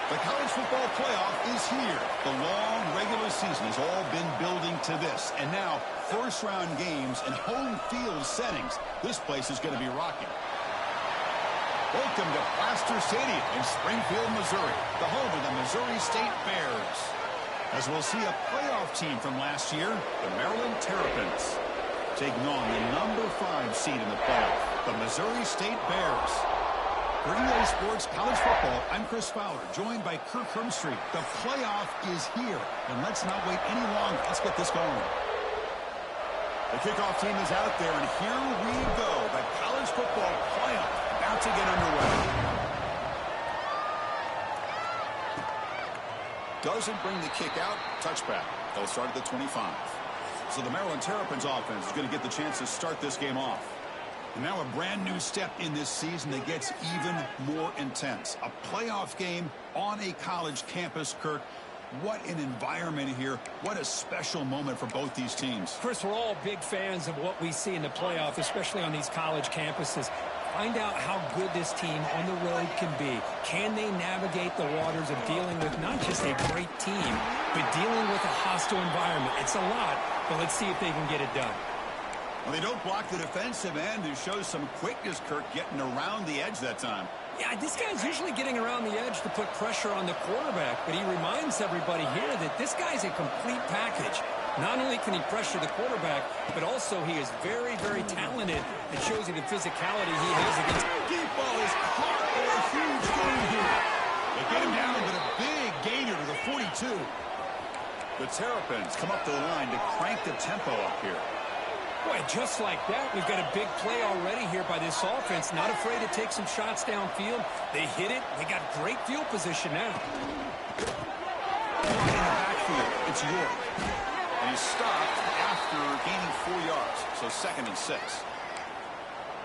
The college football playoff is here. The long regular season has all been building to this. And now, first-round games and home field settings. This place is going to be rocking. Welcome to Plaster Stadium in Springfield, Missouri, the home of the Missouri State Bears. As we'll see a playoff team from last year, the Maryland Terrapins, taking on the number 5 seed in the playoff, the Missouri State Bears. For EA Sports College Football, I'm Chris Fowler, joined by Kirk Herbstreit. The playoff is here, and let's not wait any longer. Let's get this going. The kickoff team is out there, and here we go. The college football playoff about to get underway. Doesn't bring the kick out. Touchback. They'll start at the 25. So the Maryland Terrapins offense is going to get the chance to start this game off. And now a brand new step in this season that gets even more intense. A playoff game on a college campus, Kirk. What an environment here. What a special moment for both these teams. Chris, we're all big fans of what we see in the playoff, especially on these college campuses. Find out how good this team on the road can be. Can they navigate the waters of dealing with not just a great team, but dealing with a hostile environment? It's a lot, but let's see if they can get it done. Well, they don't block the defensive end, who shows some quickness, Kirk, getting around the edge that time. Yeah, this guy's usually getting around the edge to put pressure on the quarterback, but he reminds everybody here that this guy's a complete package. Not only can he pressure the quarterback, but also he is very, very talented. It shows you the physicality he has against. Deep ball is caught for a huge gain here. They get him down, but a big gainer to the 42. The Terrapins come up to the line to crank the tempo up here. Boy, just like that, we've got a big play already here by this offense. Not afraid to take some shots downfield. They hit it. They got great field position now. In the backfield, it's York. And he's stopped after gaining 4 yards. So 2nd and 6.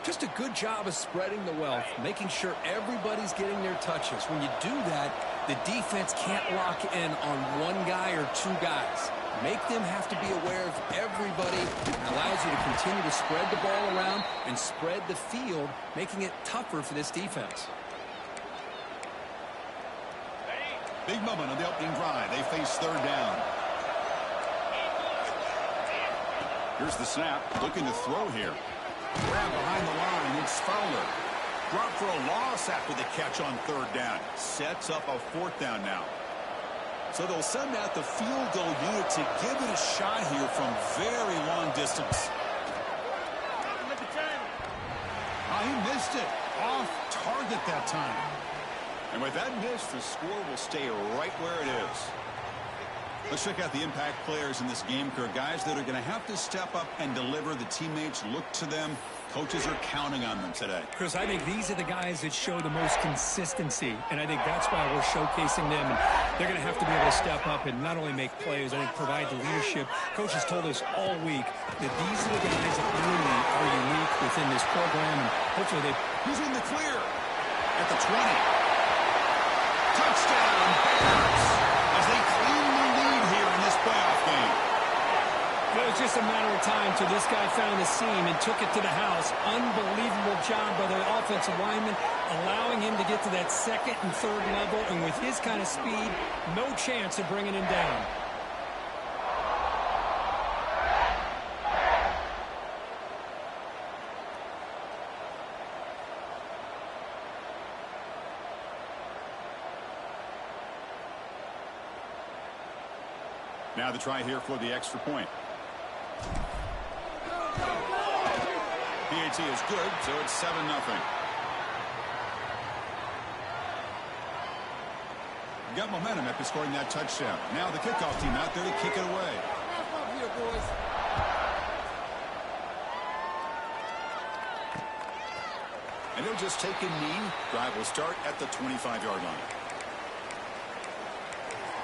Just a good job of spreading the wealth, making sure everybody's getting their touches. When you do that, the defense can't lock in on one guy or 2 guys. Make them have to be aware of everybody. It allows you to continue to spread the ball around and spread the field, making it tougher for this defense. Big moment on the opening drive. They face 3rd down. Here's the snap. Looking to throw here. Grab behind the line. It's Fowler. Drop for a loss after the catch on 3rd down. Sets up a 4th down now. So they'll send out the field goal unit to give it a shot here from very long distance. He missed it. Off target that time. And with that miss, the score will stay right where it is. Let's check out the impact players in this game, Kirk. Guys that are going to have to step up and deliver. The teammates look to them. Coaches are counting on them today. Chris, I think these are the guys that show the most consistency, and I think that's why we're showcasing them. And they're going to have to be able to step up and not only make plays, I think provide the leadership. Coach has told us all week that these are the guys that really are unique within this program, and hopefully they... He's in the clear at the 20. Touchdown, Bears, as they clean the lead here in this playoff game. It was just a matter of time till this guy found the seam and took it to the house. Unbelievable job by the offensive lineman, allowing him to get to that 2nd and 3rd level. And with his kind of speed, no chance of bringing him down. Now the try here for the extra point. PAT is good, so it's 7-0. Got momentum after scoring that touchdown. Now the kickoff team out there to kick it away. And he'll just take a knee. Drive will start at the 25-yard line.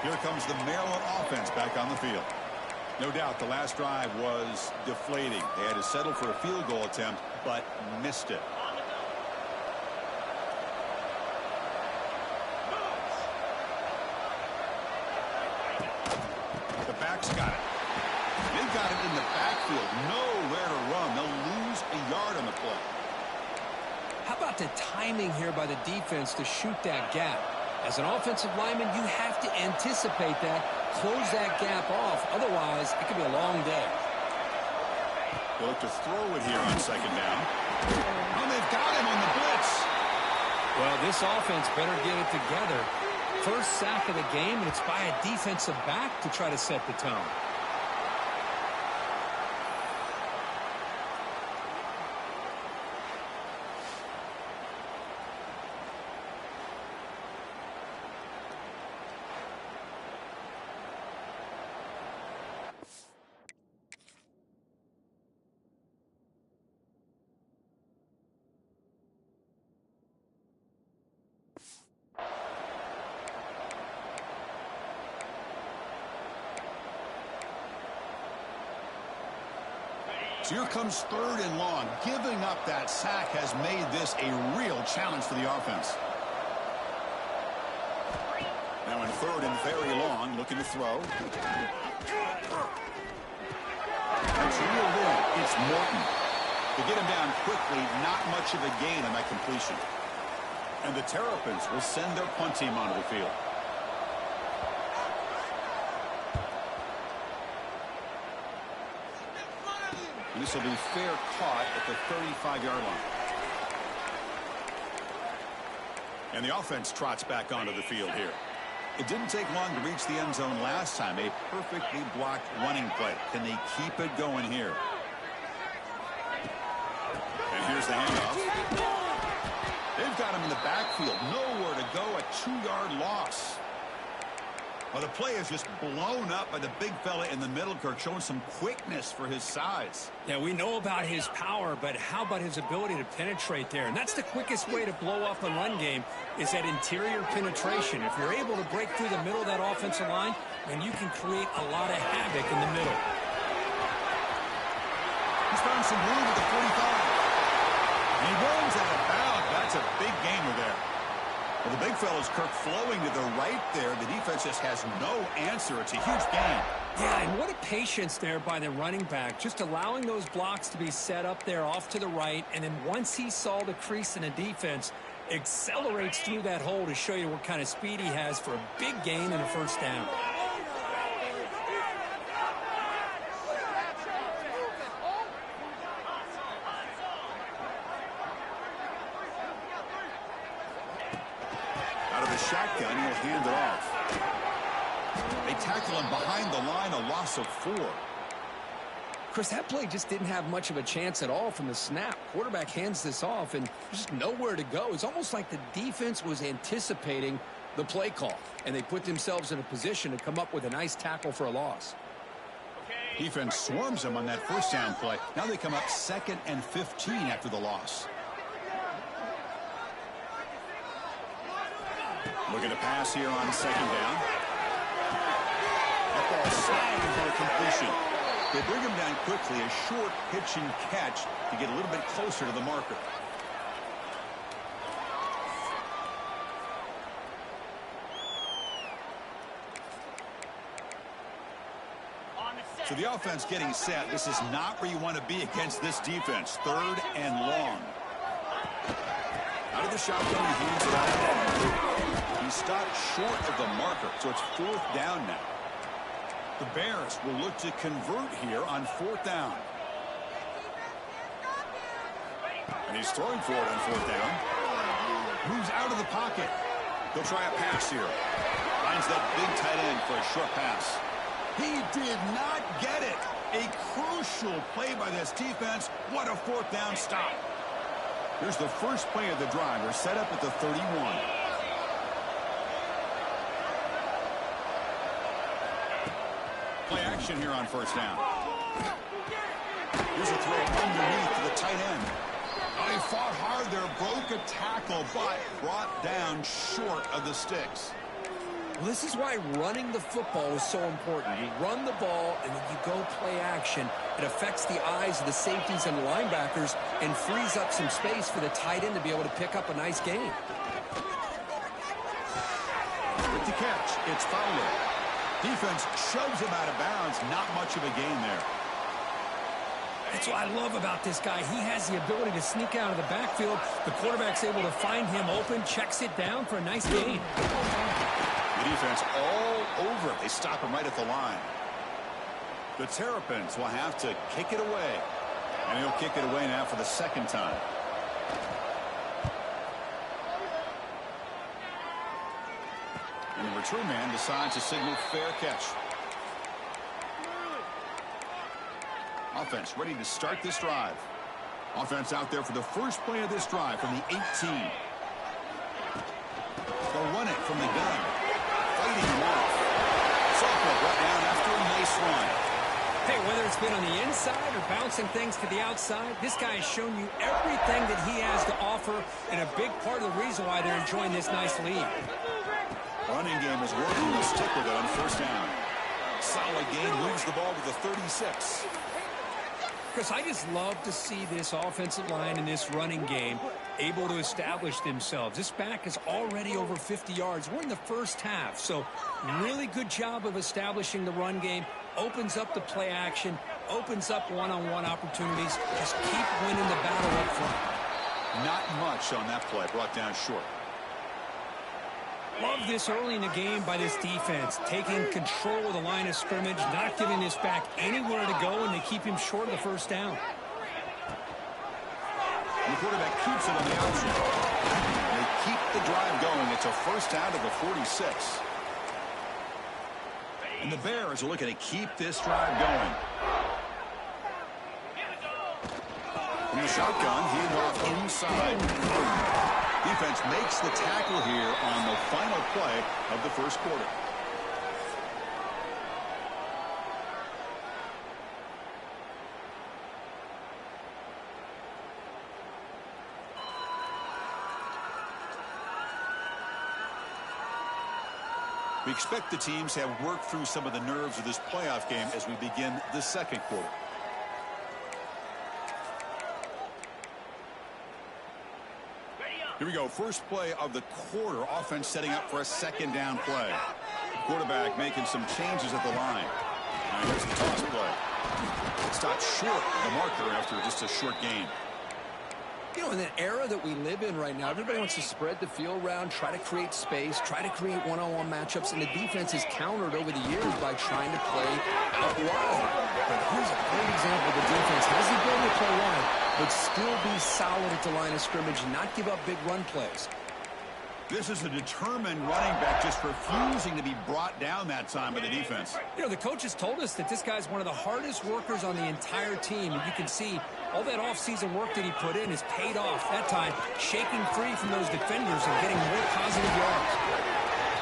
Here comes the Maryland offense back on the field. No doubt the last drive was deflating. They had to settle for a field goal attempt, but missed it. The backs got it. They got it in the backfield. Nowhere to run. They'll lose a yard on the play. How about the timing here by the defense to shoot that gap? As an offensive lineman, you have to anticipate that, close that gap off. Otherwise, it could be a long day. They look to throw it here on second down. Oh, they've got him on the blitz. Well, this offense better get it together. First sack of the game, and it's by a defensive back to try to set the tone. So here comes third and long. Giving up that sack has made this a real challenge for the offense. Now in third and very long, looking to throw. It's real lead. It's Morton. To get him down quickly, not much of a gain on that completion. And the Terrapins will send their punt team onto the field. This will be fair caught at the 35-yard line. And the offense trots back onto the field here. It didn't take long to reach the end zone last time. A perfectly blocked running play. Can they keep it going here? And here's the handoff. They've got him in the backfield. Nowhere to go. A 2-yard loss. Well, the play is just blown up by the big fella in the middle, Kirk, showing some quickness for his size. Yeah, we know about his power, but how about his ability to penetrate there? And that's the quickest way to blow up a run game, is that interior penetration. If you're able to break through the middle of that offensive line, then you can create a lot of havoc in the middle. He's found some room at the 45. And he runs out of bounds. That's a big gainer there. Well, the big fella's, Kirk, flowing to the right there. The defense just has no answer. It's a huge gain. Yeah, and what a patience there by the running back, just allowing those blocks to be set up there off to the right, and then once he saw the crease in the defense, accelerates through that hole to show you what kind of speed he has for a big gain and a first down. Shotgun will hand it off. They tackle him behind the line, a loss of 4. Chris, that play just didn't have much of a chance at all from the snap. Quarterback hands this off, and there's just nowhere to go. It's almost like the defense was anticipating the play call, and they put themselves in a position to come up with a nice tackle for a loss. Defense swarms them on that first down play. Now they come up 2nd and 15 after the loss. Looking to pass here on 2nd down. That ball snagged for a completion. They bring him down quickly, a short pitch and catch to get a little bit closer to the marker. So the offense getting set. This is not where you want to be against this defense. 3rd and long. Out of the shotgun, he hands it out. He stopped short of the marker, so it's 4th down now. The Bears will look to convert here on 4th down. And he's throwing for it on 4th down. Moves out of the pocket. They'll try a pass here. Finds that big tight end for a short pass. He did not get it. A crucial play by this defense. What a 4th down stop. Here's the first play of the drive. They're set up at the 31. Play action here on 1st down. Here's a throw underneath to the tight end. Oh, he fought hard there, broke a tackle, but brought down short of the sticks. Well, this is why running the football is so important. You run the ball, and then you go play action. It affects the eyes of the safeties and the linebackers and frees up some space for the tight end to be able to pick up a nice gain. With the catch, it's Fowler. Defense shoves him out of bounds. Not much of a gain there. That's what I love about this guy. He has the ability to sneak out of the backfield. The quarterback's able to find him open, checks it down for a nice gain. The defense all over it. They stop him right at the line. The Terrapins will have to kick it away. And he'll kick it away now for the second time. And the return man decides to signal fair catch. Offense ready to start this drive. Offense out there for the first play of this drive from the 18. They'll run it from the gun. Fighting him off. Sophomore brought down after a nice run. Hey, whether it's been on the inside or bouncing things to the outside, this guy has shown you everything that he has to offer, and a big part of the reason why they're enjoying this nice lead. Running game is working. We'll stick with it on first down. Solid gain, moves the ball to the 36. Chris, I just love to see this offensive line in this running game able to establish themselves. This back is already over 50 yards. We're in the first half, so really good job of establishing the run game. Opens up the play action, opens up one-on-one opportunities. Just keep winning the battle up front. Not much on that play, brought down short. Love this early in the game by this defense, taking control of the line of scrimmage, not giving this back anywhere to go, and they keep him short of the first down. And the quarterback keeps it on the option. They keep the drive going. It's a first down to the 46. And the Bears are looking to keep this drive going. From the shotgun, handoff inside. Defense makes the tackle here on the final play of the first quarter. We expect the teams to have worked through some of the nerves of this playoff game as we begin the second quarter. Here we go. First play of the quarter. Offense setting up for a second down play. Quarterback making some changes at the line. Now here's the toss play. Stopped short the marker after just a short gain. You know, in the era that we live in right now, everybody wants to spread the field around, try to create space, try to create one-on-one matchups, and the defense is countered over the years by trying to play out wide. But here's a great example. The defense has the ability to play wide, but still be solid at the line of scrimmage and not give up big run plays. This is a determined running back just refusing to be brought down that time by the defense. You know, the coaches told us that this guy's one of the hardest workers on the entire team, and you can see all that offseason work that he put in has paid off. That time, shaking free from those defenders and getting more positive yards.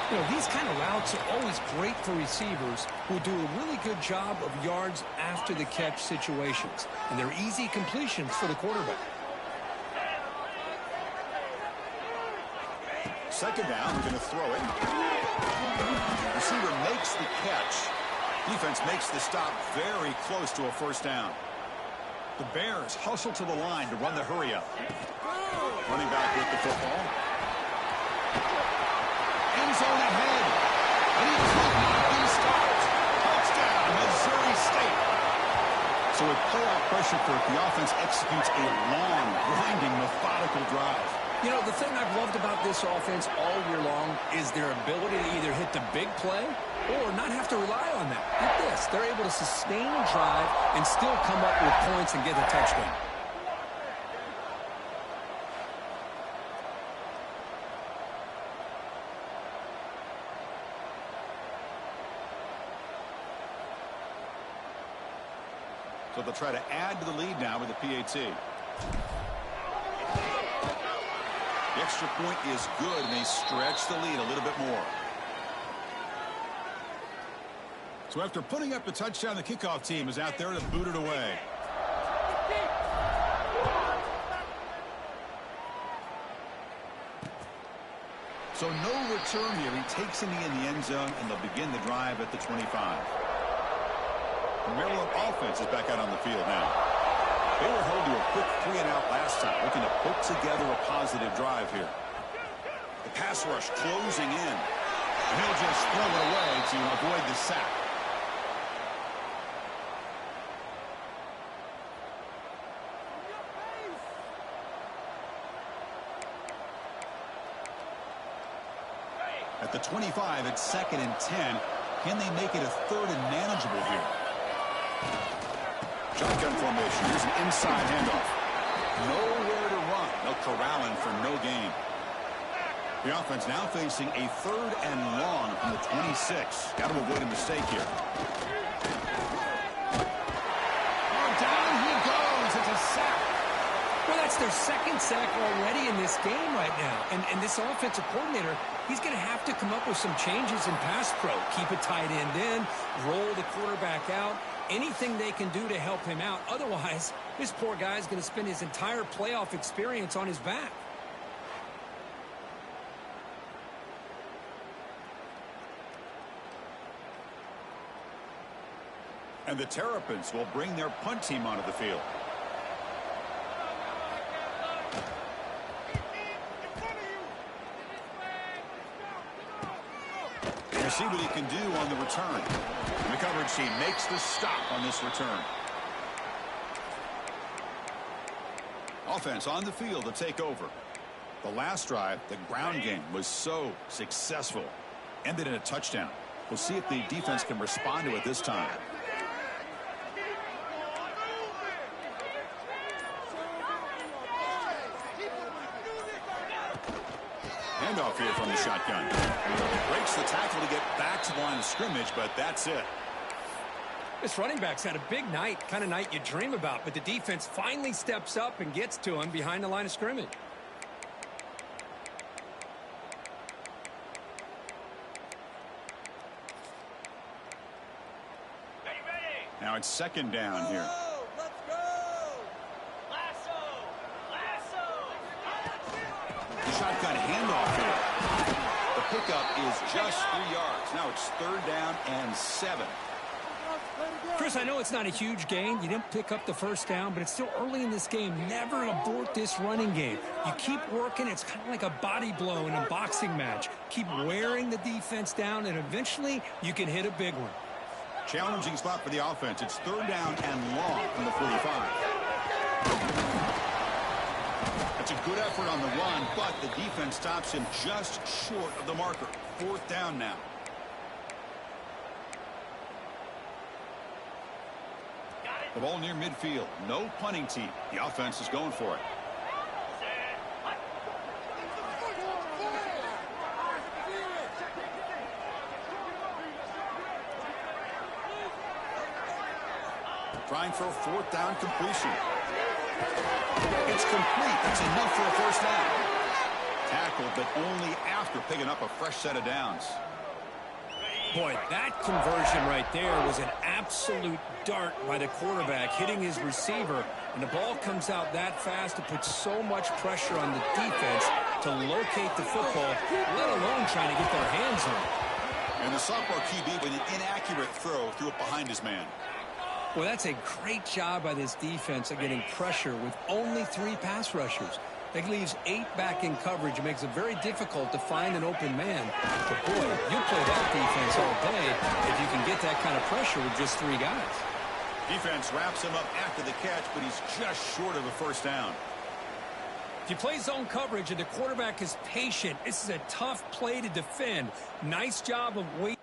You know, these kind of routes are always great for receivers who do a really good job of yards after the catch situations, and they're easy completions for the quarterback. Second down, they're going to throw it. Receiver makes the catch. Defense makes the stop very close to a first down. The Bears hustle to the line to run the hurry up. Running back with the football. End zone ahead. And he cannot be stopped. Touchdown, Missouri State. So with playoff pressure for it, the offense executes a long, grinding, methodical drive. You know, the thing I've loved about this offense all year long is their ability to either hit the big play or not have to rely on that. Like this, they're able to sustain a drive and still come up with points and get a touchdown. So they'll try to add to the lead now with the PAT. The extra point is good, and they stretch the lead a little bit more. So after putting up the touchdown, the kickoff team is out there to boot it away. So no return here. He takes him in the end zone, and they'll begin the drive at the 25. The Maryland offense is back out on the field now. They were held to a quick 3-and-out last time, looking to put together a positive drive here. The pass rush closing in. And he'll just throw it away to avoid the sack. The 25 at 2nd and 10. Can they make it a 3rd and manageable here? Shotgun formation. Here's an inside handoff. Nowhere to run. They'll corral him for no gain. The offense now facing a 3rd and long from the 26. Got to avoid a mistake here. Oh, down he goes. It's a sack. Well, that's their 2nd sack already in this game right now. And this offensive coordinator, he's going to have to come up with some changes in pass pro. Keep a tight end in, roll the quarterback out, anything they can do to help him out. Otherwise, this poor guy is going to spend his entire playoff experience on his back. And the Terrapins will bring their punt team onto the field. We'll see what he can do on the return. And the coverage team makes the stop on this return. Offense on the field to take over. The last drive, the ground game, was so successful. Ended in a touchdown. We'll see if the defense can respond to it this time. Handoff here from the shotgun. Breaks the tackle to get back to the line of scrimmage, but that's it. This running back's had a big night, kind of night you dream about, but the defense finally steps up and gets to him behind the line of scrimmage. Now it's 2nd down here. Shotgun handoff here. The pickup is just 3 yards. Now it's 3rd down and 7. Chris, I know it's not a huge gain. You didn't pick up the 1st down, but it's still early in this game. Never abort this running game. You keep working. It's kind of like a body blow in a boxing match. Keep wearing the defense down, and eventually you can hit a big one. Challenging spot for the offense. It's 3rd down and long from the 45. That's a good effort on the run, but the defense stops him just short of the marker. 4th down now. The ball near midfield. No punting team. The offense is going for it. Trying for a 4th down completion. It's complete. That's enough for a 1st down. Tackled, but only after picking up a fresh set of downs. Boy, that conversion right there was an absolute dart by the quarterback hitting his receiver, and the ball comes out that fast. It puts so much pressure on the defense to locate the football, let alone trying to get their hands on it. And the sophomore QB with an inaccurate throw threw it behind his man. Well, that's a great job by this defense of getting pressure with only 3 pass rushers. That leaves 8 back in coverage. It makes it very difficult to find an open man. But, boy, you play that defense all day if you can get that kind of pressure with just 3 guys. Defense wraps him up after the catch, but he's just short of a 1st down. If you play zone coverage and the quarterback is patient, this is a tough play to defend. Nice job of waiting.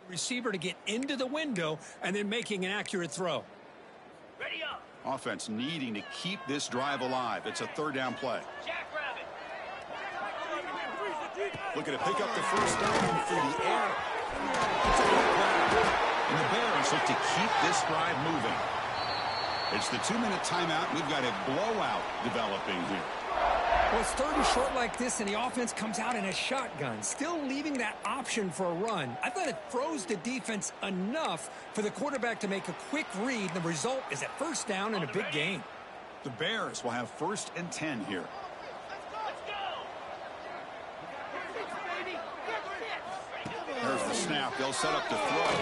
Receiver to get into the window and then making an accurate throw. Ready up. Offense needing to keep this drive alive. It's a third down play. Jackrabbit. Looking to pick up the first down through the air. It's a good grab. And the Bears look to keep this drive moving. It's the 2-minute timeout. We've got a blowout developing here. Well, it's third and short like this, and the offense comes out in a shotgun, still leaving that option for a run. I thought it froze the defense enough for the quarterback to make a quick read. The result is a first down and a big gain. The Bears will have 1st and 10 here. There's the snap. They'll set up to throw.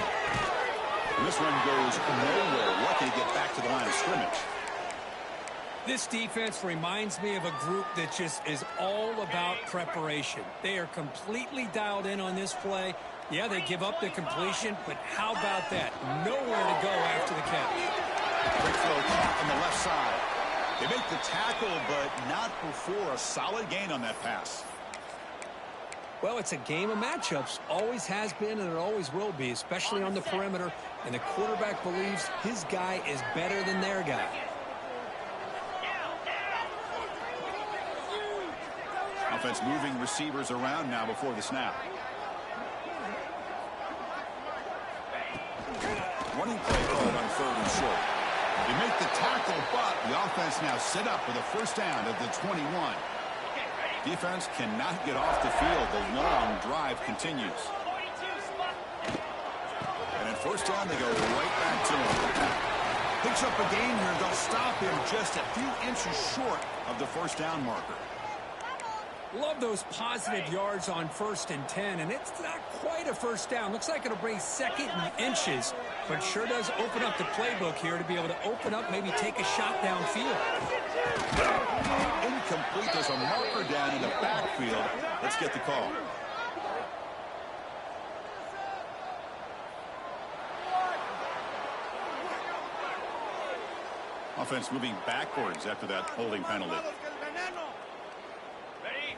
And this run goes nowhere. Lucky to get back to the line of scrimmage. This defense reminds me of a group that just is all about preparation. They are completely dialed in on this play. Yeah, they give up the completion, but how about that? Nowhere to go after the catch. Quick throw caught on the left side. They make the tackle, but not before a solid gain on that pass. Well, it's a game of matchups. Always has been, and it always will be, especially on the perimeter. And the quarterback believes his guy is better than their guy. Offense moving receivers around now before the snap. Running play called on 3rd and short. They make the tackle, but the offense now set up for the first down of the 21. Defense cannot get off the field. The long drive continues. And at first down, they go right back to him. Picks up a gain here. They'll stop him just a few inches short of the first down marker. Love those positive yards on 1st and 10, and it's not quite a first down. Looks like it'll bring 2nd and inches, but sure does open up the playbook here to be able to open up, maybe take a shot downfield. Incomplete. There's a marker down in the backfield. Let's get the call. Offense moving backwards after that holding penalty.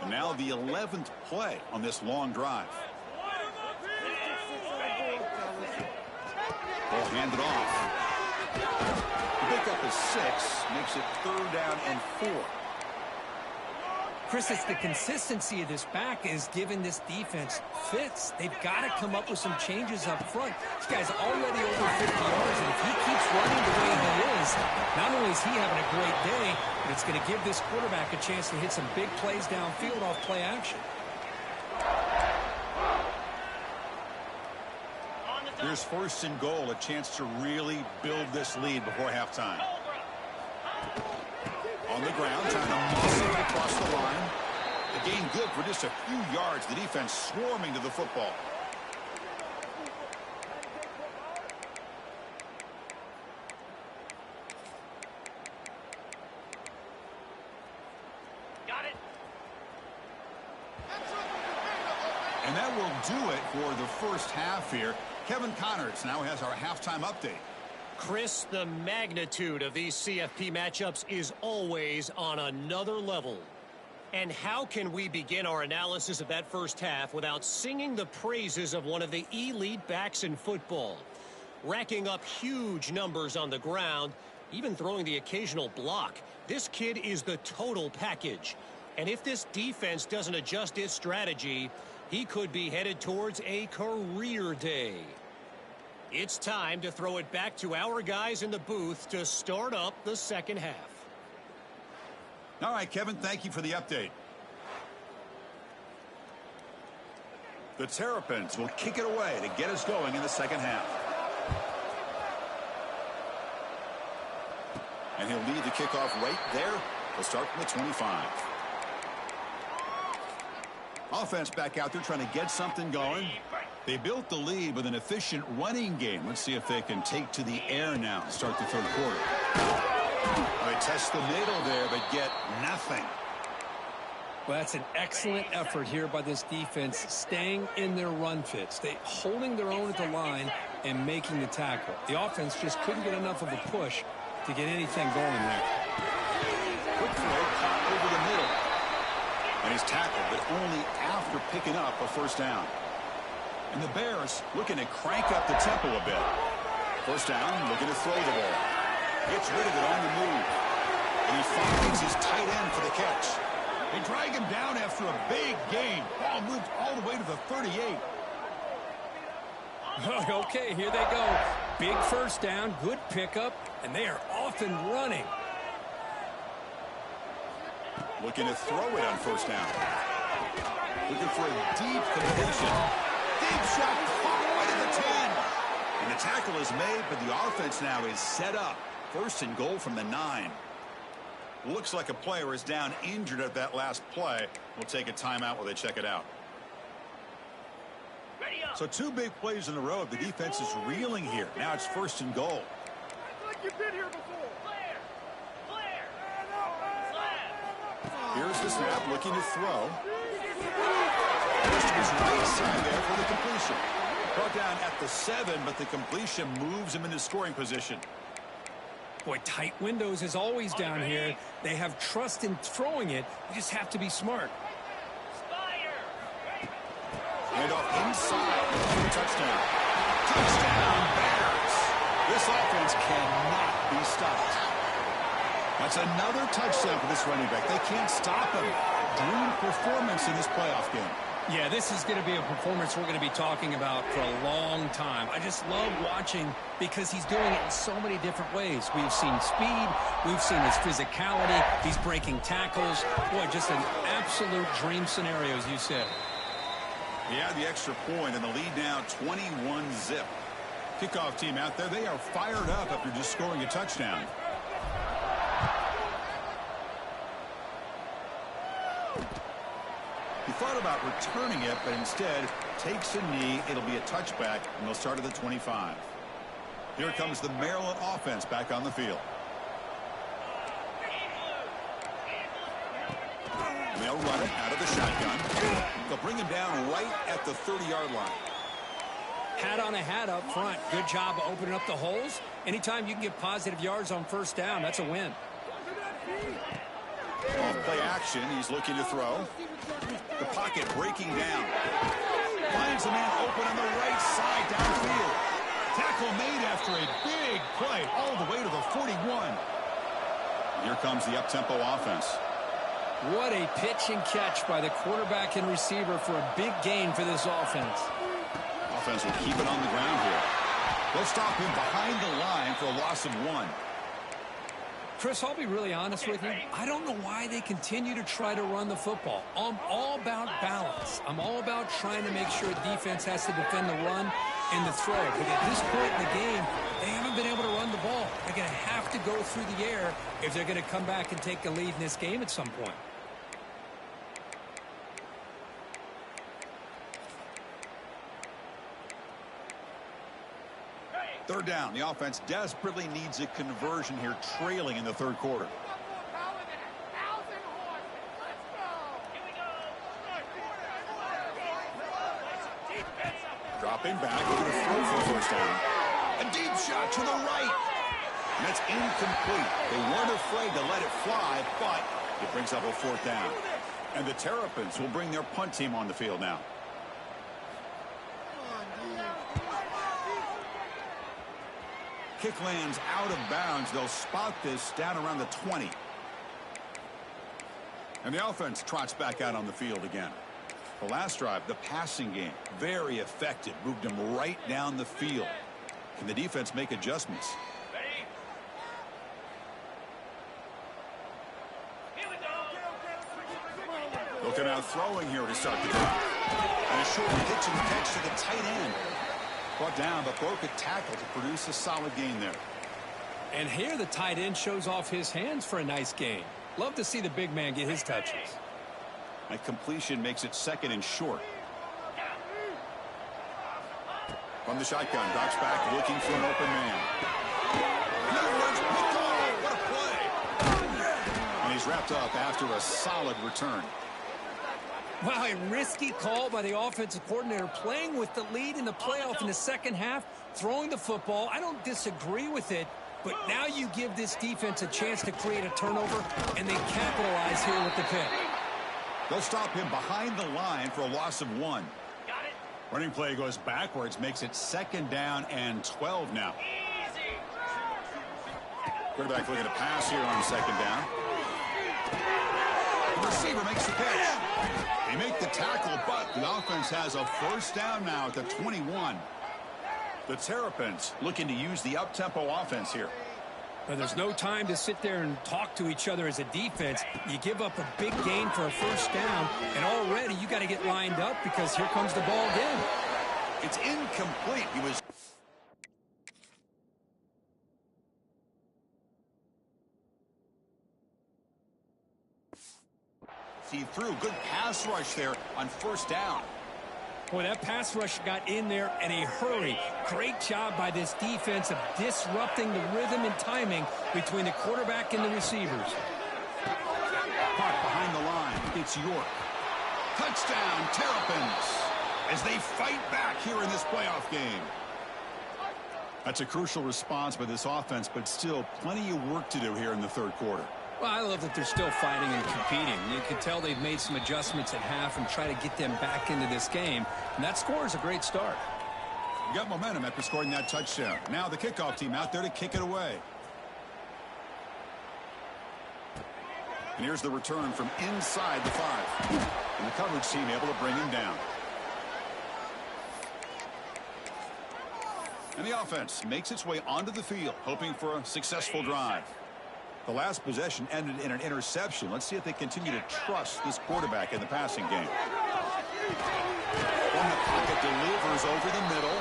And now the 11th play on this long drive. Ball handed off. The pickup is 6, makes it 3rd down and 4. Chris, it's the consistency of this back is giving this defense fits. They've got to come up with some changes up front. This guy's already over 50 yards, and if he keeps running the way he is, not only is he having a great day, but it's going to give this quarterback a chance to hit some big plays downfield off play action. Here's 1st and goal, a chance to really build this lead before halftime. On the ground, trying to muscle it across the line. The gain good for just a few yards. The defense swarming to the football. Got it. And that will do it for the first half here. Kevin Connors now has our halftime update. Chris, the magnitude of these CFP matchups is always on another level. And how can we begin our analysis of that first half without singing the praises of one of the elite backs in football? Racking up huge numbers on the ground, even throwing the occasional block. This kid is the total package. And if this defense doesn't adjust its strategy, he could be headed towards a career day. It's time to throw it back to our guys in the booth to start up the second half. All right, Kevin, thank you for the update. The Terrapins will kick it away to get us going in the second half. And he'll lead the kickoff right there. He'll start from the 25. Offense back out there trying to get something going. They built the lead with an efficient running game. Let's see if they can take to the air now and start the third quarter. They test the middle there, but get nothing. Well, that's an excellent effort here by this defense, staying in their run fits. They holding their own at the line and making the tackle. The offense just couldn't get enough of a push to get anything going there. Quick throw caught over the middle. And he's tackled, but only after picking up a first down. And the Bears looking to crank up the tempo a bit. First down, looking to throw the ball. Gets rid of it on the move. And he finds his tight end for the catch. They drag him down after a big gain. Ball moved all the way to the 38. Okay, here they go. Big first down, good pickup, and they are off and running. Looking to throw it on first down. Looking for a deep completion. Deep shot, all the way to the 10. And the tackle is made, but the offense now is set up. First and goal from the 9. Looks like a player is down injured at that last play. We'll take a timeout while they check it out. Ready up. So 2 big plays in a row. The defense is reeling here. Now it's first and goal. Like you've been here before. Clear. Clear. Slap. Here's the snap, looking to throw. First to his right side there for the completion. Brought down at the 7, but the completion moves him into scoring position. Boy, tight windows is always down here. They have trust in throwing it. You just have to be smart. Fire. Hand off inside for the touchdown. Touchdown, Bears. This offense cannot be stopped. That's another touchdown for this running back. They can't stop him. Dream performance in this playoff game. Yeah, this is going to be a performance we're going to be talking about for a long time. I just love watching because he's doing it in so many different ways. We've seen speed. We've seen his physicality. He's breaking tackles. Boy, just an absolute dream scenario, as you said. He had the extra point, and the lead now 21-zip. Kickoff team out there, they are fired up after just scoring a touchdown. He thought about returning it, but instead takes a knee. It'll be a touchback, and they'll start at the 25. Here comes the Maryland offense back on the field. And they'll run it out of the shotgun. They'll bring him down right at the 30-yard line. Hat on a hat up front. Good job of opening up the holes. Anytime you can get positive yards on first down, that's a win. Off play action, he's looking to throw. The pocket breaking down. Finds a man open on the right side downfield. Tackle made after a big play all the way to the 41. Here comes the up-tempo offense. What a pitch and catch by the quarterback and receiver for a big gain for this offense. Offense will keep it on the ground here. They'll stop him behind the line for a loss of 1. Chris, I'll be really honest with you. I don't know why they continue to try to run the football. I'm all about balance. I'm all about trying to make sure defense has to defend the run and the throw. But at this point in the game, they haven't been able to run the ball. They're going to have to go through the air if they're going to come back and take a lead in this game at some point. Third down. The offense desperately needs a conversion here, trailing in the third quarter. Dropping back, looking to throw for the first down. A deep shot to the right. And that's incomplete. They weren't afraid to let it fly, but it brings up a fourth down. And the Terrapins will bring their punt team on the field now. Kick lands out of bounds. They'll spot this down around the 20. And the offense trots back out on the field again. The last drive, the passing game, very effective. Moved them right down the field. Can the defense make adjustments? Ready? Here we go. Looking out throwing here to start the game. And a short pitch and catch to the tight end. Brought down, but broke a tackle to produce a solid gain there. And here the tight end shows off his hands for a nice gain. Love to see the big man get his touches. That completion makes it second and short. From the shotgun, Doc's back looking for an open man. In other words, what a play. And he's wrapped up after a solid return. Wow, a risky call by the offensive coordinator, playing with the lead in the playoff in the second half, throwing the football. I don't disagree with it, but now you give this defense a chance to create a turnover, and they capitalize here with the pick. They'll stop him behind the line for a loss of 1. Got it. Running play goes backwards, makes it 2nd down and 12 now. Quarterback looking to pass here on 2nd down. The receiver makes the catch. They make the tackle, but the offense has a 1st down now at the 21. The Terrapins looking to use the up-tempo offense here. Well, there's no time to sit there and talk to each other as a defense. You give up a big gain for a 1st down, and already you got to get lined up because here comes the ball again. It's incomplete. He threw good pass rush there on 1st down. Boy, that pass rush got in there in a hurry. Great job by this defense of disrupting the rhythm and timing between the quarterback and the receivers. Caught behind the line. It's York. Touchdown, Terrapins, as they fight back here in this playoff game. That's a crucial response by this offense, but still plenty of work to do here in the 3rd quarter. Well, I love that they're still fighting and competing. You can tell they've made some adjustments at half and try to get them back into this game. And that score is a great start. You got momentum after scoring that touchdown. Now the kickoff team out there to kick it away. And here's the return from inside the 5. And the coverage team able to bring him down. And the offense makes its way onto the field, hoping for a successful drive. The last possession ended in an interception. Let's see if they continue to trust this quarterback in the passing game. From the pocket, delivers over the middle.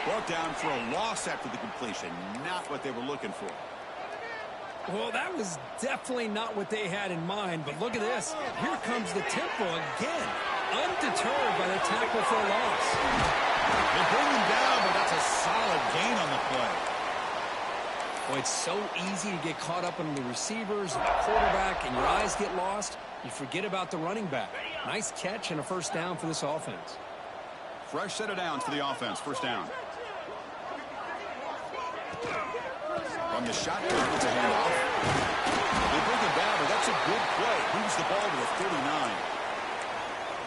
Brought down for a loss after the completion. Not what they were looking for. Well, that was definitely not what they had in mind. But look at this. Here comes the tempo again. Undeterred by the tackle for a loss. They bring him down, but that's a solid gain on the play. Well, it's so easy to get caught up in the receivers and the quarterback, and your eyes get lost. You forget about the running back. Nice catch and a 1st down for this offense. Fresh set of downs for the offense. 1st down. From the shotgun, it's a handoff. They bring him down, but that's a good play. Moves the ball to the 39.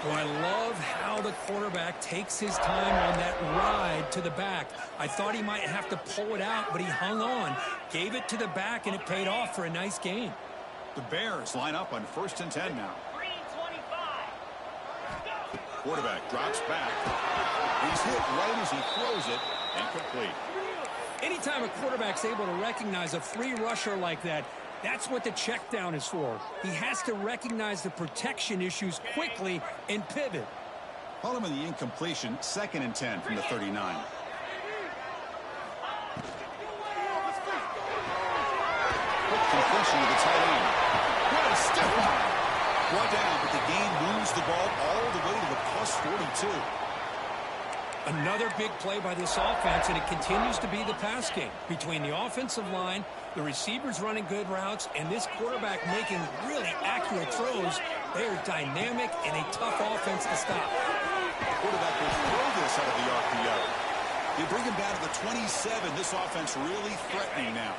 Well, I love how the quarterback takes his time on that ride to the back. I thought he might have to pull it out, but he hung on, gave it to the back, and it paid off for a nice gain. The Bears line up on 1st and 10 now. Quarterback drops back. He's hit right as he throws it, and complete. Anytime a quarterback's able to recognize a free rusher like that, that's what the check down is for. He has to recognize the protection issues quickly and pivot. Following the incompletion, 2nd and 10 from the 39. Quick completion to the tight end. What a step on! Brought down, but the gain moves the ball all the way to the plus 42. Another big play by this offense, and it continues to be the pass game. Between the offensive line, the receivers running good routes, and this quarterback making really accurate throws, they are dynamic and a tough offense to stop. The quarterback will throw this out of the RPO. They bring him down to the 27. This offense really threatening now.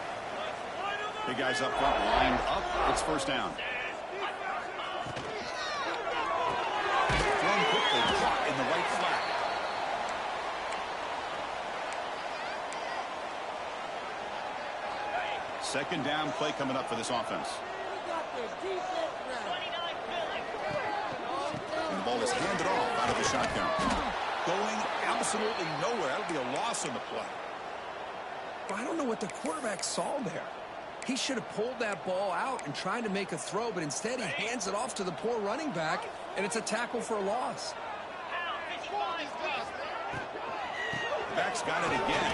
Big guys up front lined up. It's 1st down. Thrown quickly, caught in the right flat. Second down play coming up for this offense. And the ball is handed off out of the shotgun. Going absolutely nowhere. That'll be a loss on the play. I don't know what the quarterback saw there. He should have pulled that ball out and tried to make a throw, but instead he hands it off to the poor running back, and it's a tackle for a loss. Back's got it again.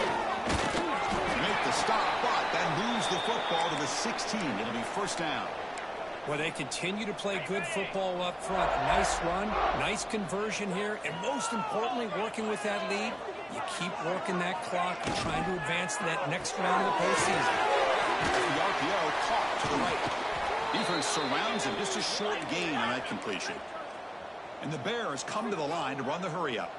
Make the stop, but that moves the football to the 16. It'll be 1st down. Well, they continue to play good football up front. A nice run, nice conversion here, and most importantly, working with that lead, you keep working that clock and trying to advance to that next round of the postseason. The RPO caught to the right. Defense surrounds him, just a short gain on that completion. And the Bears come to the line to run the hurry up.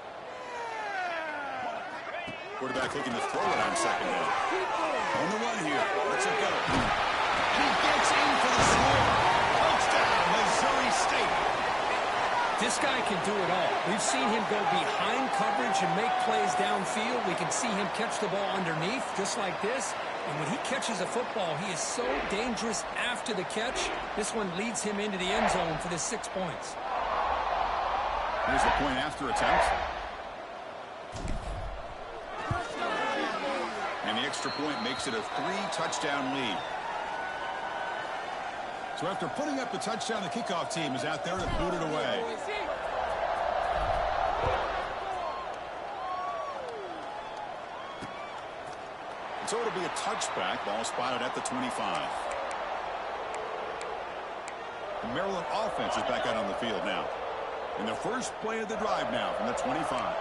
Quarterback looking to throw it on 2nd down. On the run here. Let's it go. And he gets in for the score. Touchdown, Missouri State. This guy can do it all. We've seen him go behind coverage and make plays downfield. We can see him catch the ball underneath, just like this. And when he catches a football, he is so dangerous after the catch. This one leads him into the end zone for the 6 points. Here's the point after attempt. And the extra point makes it a 3-touchdown lead. So after putting up the touchdown, the kickoff team is out there to boot it away. So it'll be a touchback. Ball spotted at the 25. The Maryland offense is back out on the field now. In the first play of the drive now from the 25.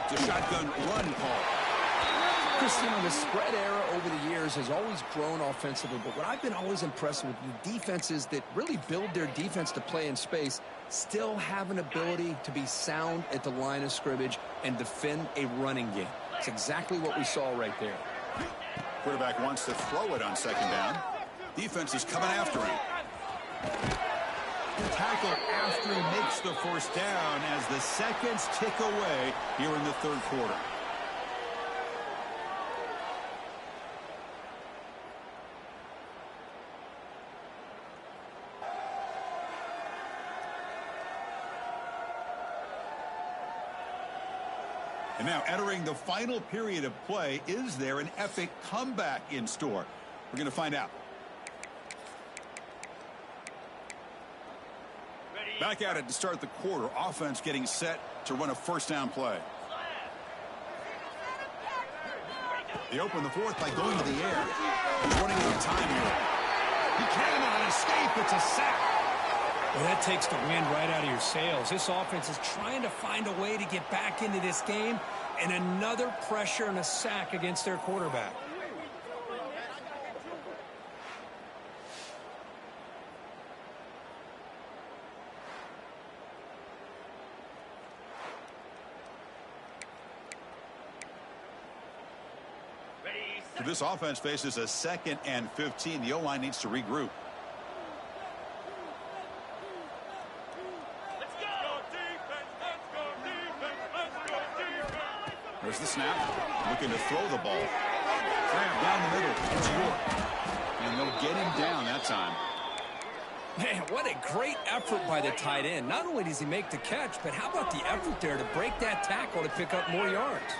It's a shotgun run call. Chris, you know, the spread era over the years has always grown offensively, but what I've been always impressed with the defenses that really build their defense to play in space still have an ability to be sound at the line of scrimmage and defend a running game. It's exactly what we saw right there. Quarterback wants to throw it on second down. Defense is coming after him. Tackle after he makes the first down as the seconds tick away here in the third quarter. And now entering the final period of play, is there an epic comeback in store? We're going to find out. Back at it to start the quarter. Offense getting set to run a first down play. They open the fourth by going to the air. He's running out of time here. He cannot escape. It's a sack. Well, that takes the wind right out of your sails. This offense is trying to find a way to get back into this game, and another pressure and a sack against their quarterback. So this offense faces a 2nd and 15. The O-line needs to regroup. There's the snap. Looking to throw the ball. Grab down the middle. It's York. And they'll get him down that time. Man, what a great effort by the tight end. Not only does he make the catch, but how about the effort there to break that tackle to pick up more yards?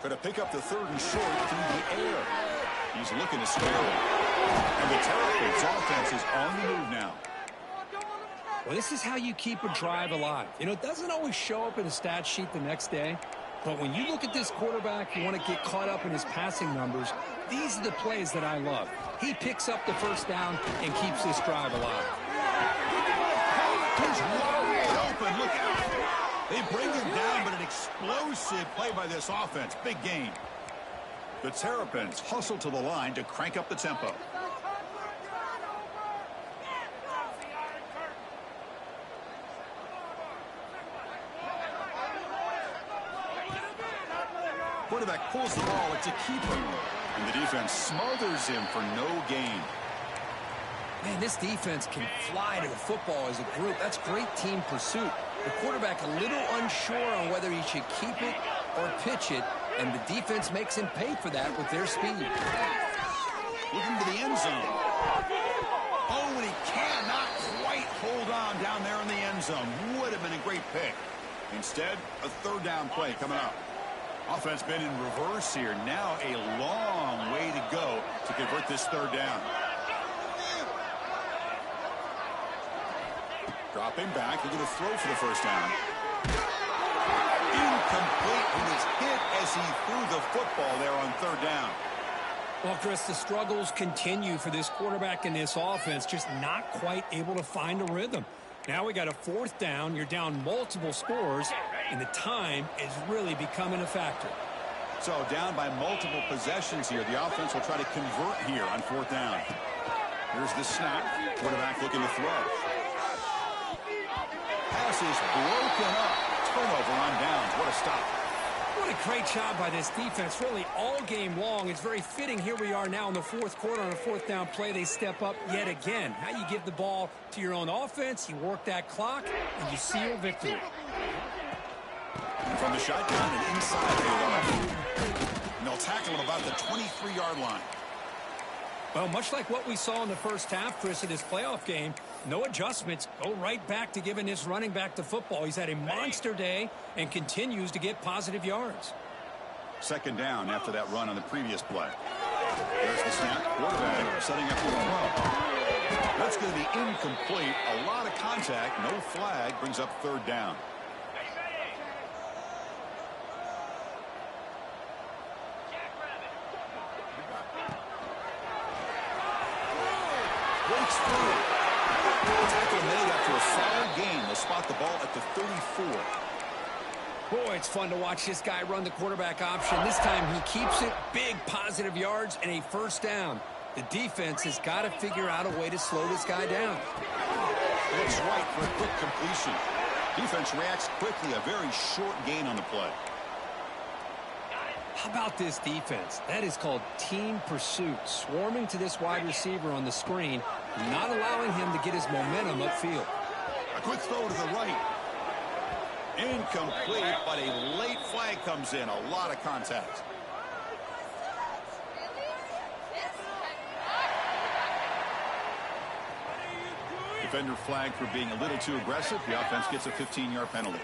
Going to pick up the 3rd and short through the air. He's looking to spare it. And the Terrapins offense is on the move now. Well, this is how you keep a drive alive. You know, it doesn't always show up in a stat sheet the next day, but when you look at this quarterback, you want to get caught up in his passing numbers. These are the plays that I love. He picks up the first down and keeps this drive alive. He's wide open. Look out. They bring him down, but an explosive play by this offense. Big gain. The Terrapins hustle to the line to crank up the tempo. Quarterback pulls the ball. It's a keeper. And the defense smothers him for no gain. Man, this defense can fly to the football as a group. That's great team pursuit. The quarterback a little unsure on whether he should keep it or pitch it, and the defense makes him pay for that with their speed. Looking to the end zone. Oh, and he cannot quite hold on down there in the end zone. Would have been a great pick. Instead, a 3rd down play coming up. Offense been in reverse here. Now a long way to go to convert this 3rd down. Dropping back, looking to throw for the first down. Incomplete. He was hit as he threw the football there on 3rd down. Well, Chris, the struggles continue for this quarterback in this offense, just not quite able to find a rhythm. Now we got a 4th down. You're down multiple scores, and the time is really becoming a factor. So down by multiple possessions here. The offense will try to convert here on 4th down. Here's the snap. Quarterback looking to throw. Pass is broken up. Turnover on downs. What a stop. What a great job by this defense, really all game long. It's very fitting. Here we are now in the fourth quarter on a fourth down play. They step up yet again. Now you give the ball to your own offense, you work that clock, and you seal victory. From the shotgun and inside they go. And they'll tackle him about the 23-yard line. Well, much like what we saw in the first half, Chris, in this playoff game, no adjustments. Go right back to giving this running back the football. He's had a monster day and continues to get positive yards. Second down after that run on the previous play. There's the snap. Quarterback setting up for the throw. That's going to be incomplete. A lot of contact. No flag. Brings up third down. Breaks through. Tackle made after a solid gain. They'll spot the ball at the 34. Boy, it's fun to watch this guy run the quarterback option. This time he keeps it. Big positive yards and a first down. The defense has got to figure out a way to slow this guy down. Looks right for a quick completion. Defense reacts quickly. A very short gain on the play. How about this defense? That is called team pursuit. Swarming to this wide receiver on the screen, not allowing him to get his momentum upfield. A quick throw to the right. Incomplete, but a late flag comes in. A lot of contact. Defender flagged for being a little too aggressive. The offense gets a 15-yard penalty.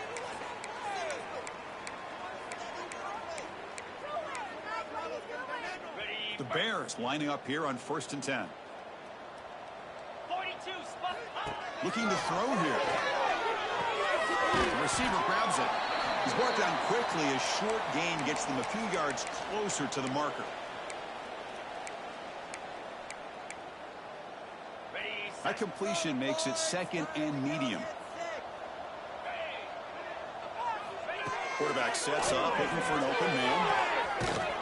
The Bears lining up here on 1st and 10. Looking to throw here. The receiver grabs it. He's brought down quickly. A short gain gets them a few yards closer to the marker. That completion makes it second and medium. Quarterback sets up, looking for an open man.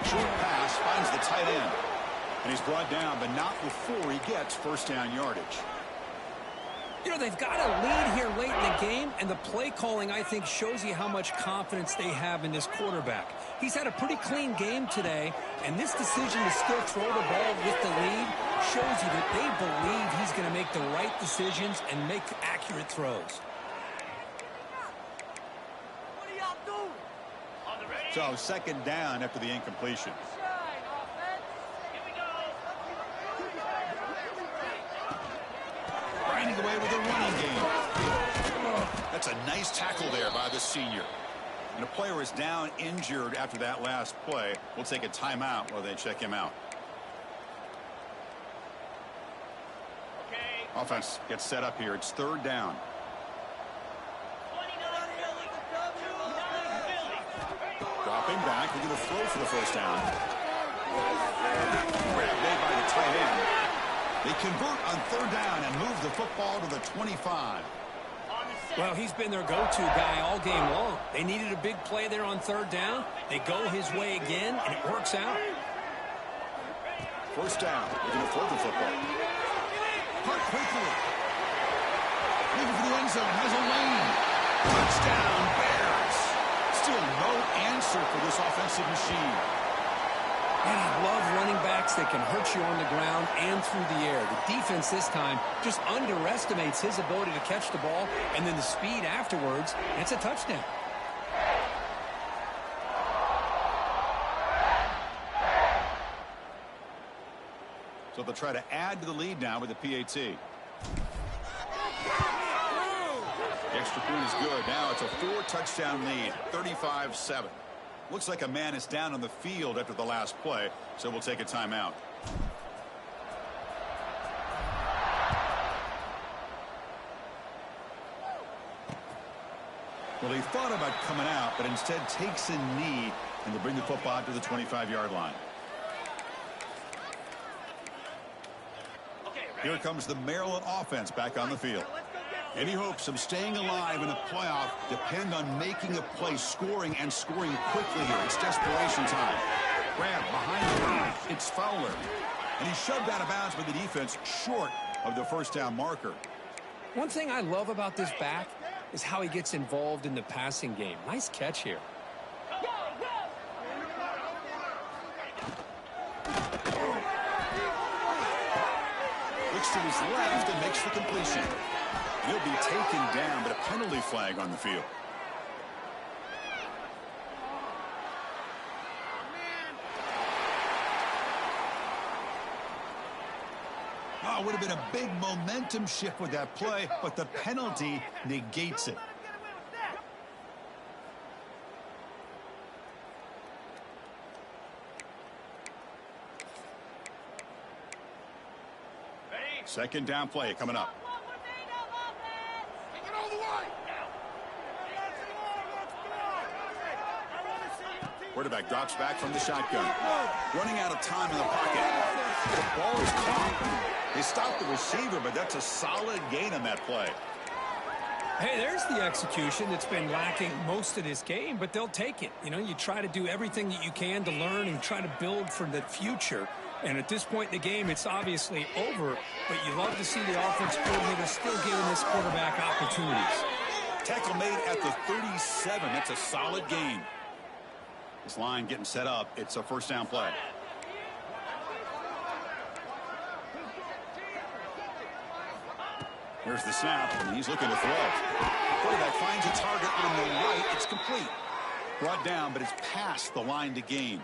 Short pass finds the tight end. And he's brought down, but not before he gets first down yardage. You know, they've got a lead here late in the game, and the play calling, I think, shows you how much confidence they have in this quarterback. He's had a pretty clean game today, and this decision to still throw the ball with the lead shows you that they believe he's going to make the right decisions and make accurate throws. So second down after the incompletion. Grinding away with a running game. That's a nice tackle there by the senior. And a player is down injured after that last play. We'll take a timeout while they check him out. Okay. Offense gets set up here. It's third down. Dropping back. We're going to throw for the first down. Grab made by the tight end. They convert on third down and move the football to the 25. Well, he's been their go-to guy all game long. They needed a big play there on third down. They go his way again, and it works out. First down. They're going to throw the football. Caught quickly. Looking for the end zone. Has a lane. Touchdown, Bears. Still no answer for this offensive machine. Man, I love running backs that can hurt you on the ground and through the air. The defense this time just underestimates his ability to catch the ball, and then the speed afterwards, it's a touchdown. So they'll try to add to the lead now with the PAT. The extra point is good. Now it's a 4-touchdown lead, 35-7. Looks like a man is down on the field after the last play, so we'll take a timeout. Well, he thought about coming out, but instead takes a knee, and they'll bring the football out to the 25-yard line. Here comes the Maryland offense back on the field. Any hopes of staying alive in a playoff depend on making a play, scoring, and scoring quickly here. It's desperation time. Grab behind the line. It's Fowler. And he shoved out of bounds by the defense short of the first down marker. One thing I love about this back is how he gets involved in the passing game. Nice catch here. to his left and makes the completion. He'll be taken down, but a penalty flag on the field. Oh, it would have been a big momentum shift with that play, but the penalty negates it. Second down play coming up. Quarterback drops back from the shotgun. Running out of time in the pocket. The ball is caught. They stopped the receiver, but that's a solid gain on that play. Hey, there's the execution that's been lacking most of this game, but they'll take it. You know, you try to do everything that you can to learn and try to build for the future. And at this point in the game, it's obviously over, but you love to see the offense coordinator still giving this quarterback opportunities. Tackle made at the 37. That's a solid gain. This line getting set up. It's a first down play. Here's the snap, and he's looking to throw. Quarterback finds a target on the right. It's complete. Brought down, but it's past the line to gain.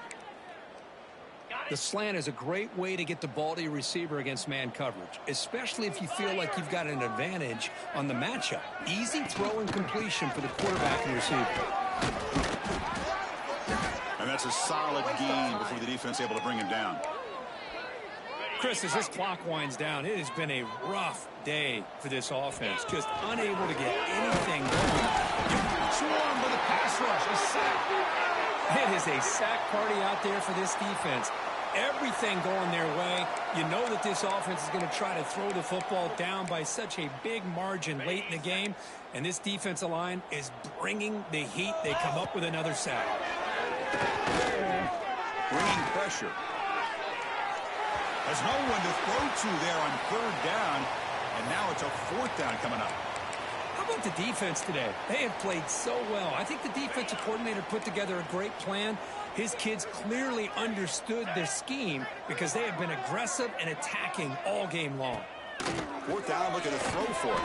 The slant is a great way to get the ball to your receiver against man coverage, especially if you feel like you've got an advantage on the matchup. Easy throw and completion for the quarterback and receiver. And that's a solid gain before the defense able to bring him down. Chris, as this clock winds down, it has been a rough day for this offense. Just unable to get anything going. Swarmed with a pass rush. A sack. It is a sack party out there for this defense. Everything going their way. You know that this offense is going to try to throw the football down by such a big margin late in the game. And this defensive line is bringing the heat. They come up with another sack. Bringing pressure. There's no one to throw to there on third down. And now it's a fourth down coming up. How about the defense today? They have played so well. I think the defensive coordinator put together a great plan. His kids clearly understood their scheme because they have been aggressive and attacking all game long. Fourth down, looking to throw for it.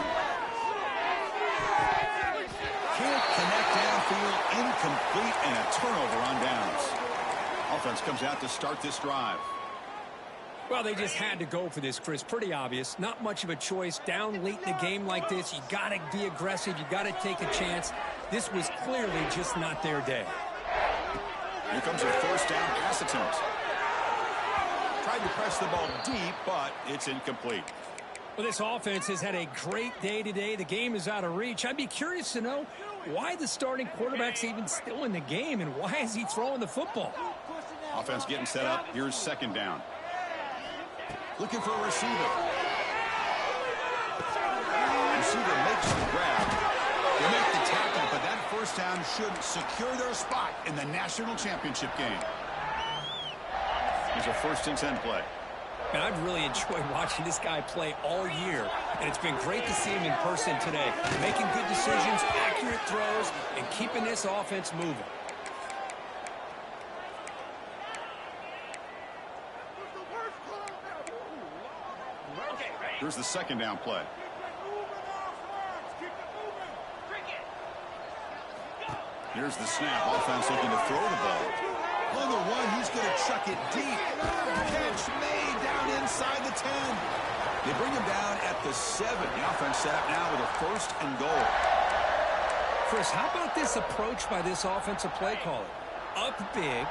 Can't connect downfield, incomplete, and a turnover on downs. Offense comes out to start this drive. Well, they just had to go for this, Chris. Pretty obvious. Not much of a choice. Down late in the game like this, you got to be aggressive. You got to take a chance. This was clearly just not their day. Here comes a first down pass attempt. Tried to press the ball deep, but it's incomplete. Well, this offense has had a great day today. The game is out of reach. I'd be curious to know why the starting quarterback's even still in the game and why is he throwing the football? Offense getting set up. Here's second down. Looking for a receiver. Receiver makes the grab. They make the tackle, but that first down should secure their spot in the national championship game. Here's a 1st and 10 play. And I've really enjoyed watching this guy play all year, and it's been great to see him in person today. Making good decisions, accurate throws, and keeping this offense moving. Here's the second down play. Here's the snap. Offense looking to throw the ball. On the one, he's going to chuck it deep. Catch made down inside the 10. They bring him down at the 7. The offense set up now with a 1st and goal. Chris, how about this approach by this offensive play caller? Up big,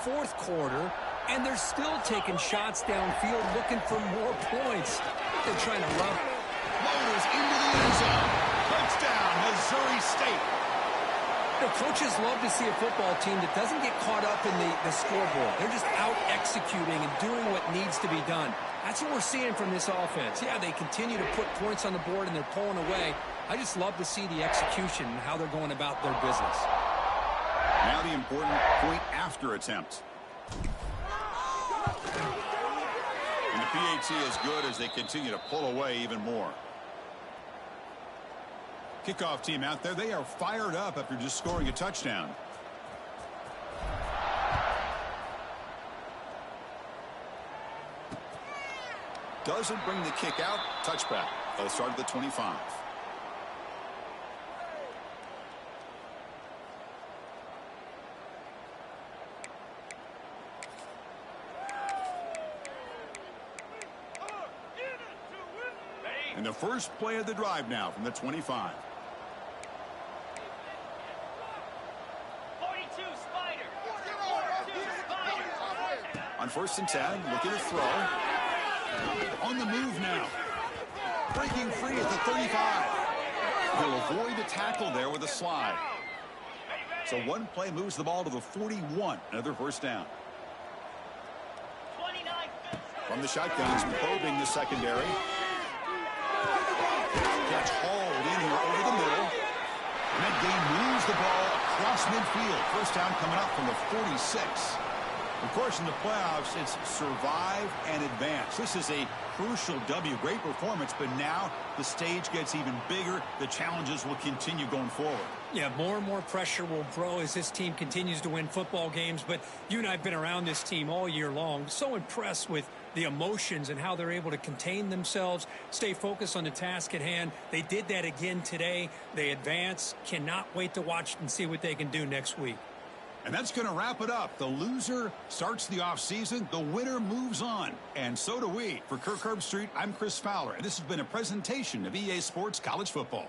4th quarter, and they're still taking shots downfield looking for more points. They're trying to run. Motors into the end zone. Touchdown, Missouri State. The coaches love to see a football team that doesn't get caught up in the scoreboard. They're just out executing and doing what needs to be done. That's what we're seeing from this offense. Yeah, they continue to put points on the board and they're pulling away. I just love to see the execution and how they're going about their business. Now the important point after attempt. And the PAT is good as they continue to pull away even more. Kickoff team out there, they are fired up after just scoring a touchdown. Doesn't bring the kick out. Touchback. They'll start at the 25. And the first play of the drive now from the 25. 42 Spider. 42 Spider. On 1st and 10, looking to throw. On the move now. Breaking free at the 35. He'll avoid the tackle there with a slide. So one play moves the ball to the 41. Another first down. 29. From the shotgun, he's probing the secondary. Gets hauled in here over the middle. And that game moves the ball across midfield. First down coming up from the 46. Of course, in the playoffs, it's survive and advance. This is a crucial W. Great performance, but now the stage gets even bigger. The challenges will continue going forward. Yeah, more and more pressure will grow as this team continues to win football games. But you and I have been around this team all year long. So impressed with the emotions and how they're able to contain themselves, stay focused on the task at hand. They did that again today. They advance. Cannot wait to watch and see what they can do next week. And that's going to wrap it up. The loser starts the offseason. The winner moves on. And so do we. For Kirk Herbstreit, I'm Chris Fowler. And this has been a presentation of EA Sports College Football.